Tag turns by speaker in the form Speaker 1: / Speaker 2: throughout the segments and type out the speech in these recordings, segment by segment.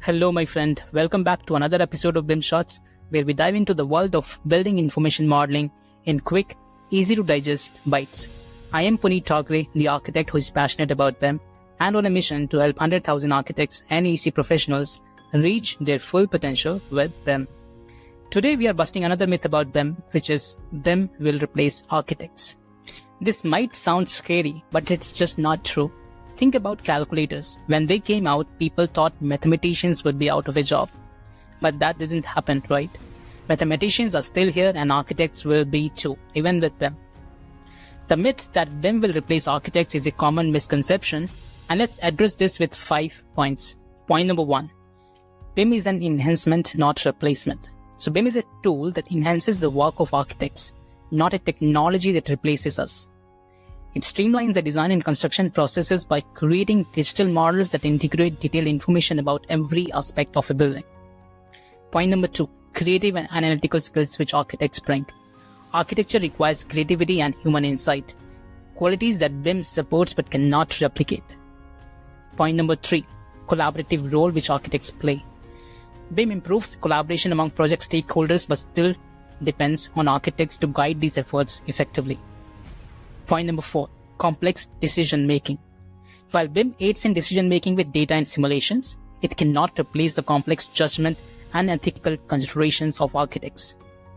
Speaker 1: Hello, my friend. Welcome back to another episode of BIM Shots, where we dive into the world of building information modeling in quick, easy to digest bites. I am Puneet Thakre, the architect who is passionate about BIM and on a mission to help 100,000 architects and EC professionals reach their full potential with BIM. Today, we are busting another myth about BIM, which is BIM will replace architects. This might sound scary, but it's just not true. Think about calculators. When they came out, people thought mathematicians would be out of a job. But that didn't happen, right? Mathematicians are still here and architects will be too, even with BIM. The myth that BIM will replace architects is a common misconception, and let's address this with 5 points. Point number 1. BIM is an enhancement, not replacement. So BIM is a tool that enhances the work of architects, not a technology that replaces us. It streamlines the design and construction processes by creating digital models that integrate detailed information about every aspect of a building. Point number 2. Creative and analytical skills which architects bring. Architecture requires creativity and human insight, qualities that BIM supports but cannot replicate. Point number 3. Collaborative role which architects play. BIM improves collaboration among project stakeholders but still depends on architects to guide these efforts effectively. Point number 4. Complex decision making. While BIM aids in decision making with data and simulations, it cannot replace the complex judgment and ethical considerations of architects.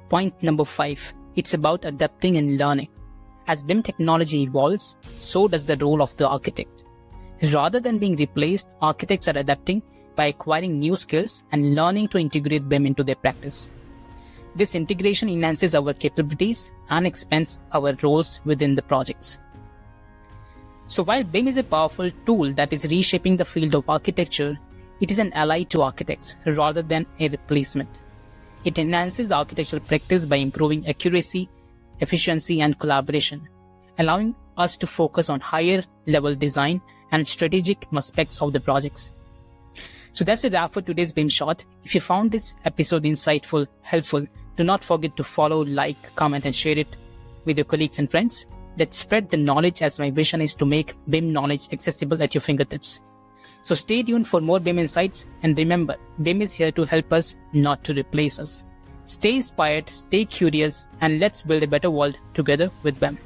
Speaker 1: Point number 5. It's about adapting and learning. As BIM technology evolves, so does the role of the architect. Rather than being replaced, architects are adapting by acquiring new skills and learning to integrate BIM into their practice. This integration enhances our capabilities and expands our roles within the projects. So while BIM is a powerful tool that is reshaping the field of architecture, it is an ally to architects rather than a replacement. It enhances the architectural practice by improving accuracy, efficiency, and collaboration, allowing us to focus on higher level design and strategic aspects of the projects. So that's a wrap for today's BIM Shot. If you found this episode insightful, helpful, do not forget to follow, like, comment, and share it with your colleagues and friends. Let's spread the knowledge, as my vision is to make BIM knowledge accessible at your fingertips. So stay tuned for more BIM insights, and remember, BIM is here to help us, not to replace us. Stay inspired, stay curious, and let's build a better world together with BIM.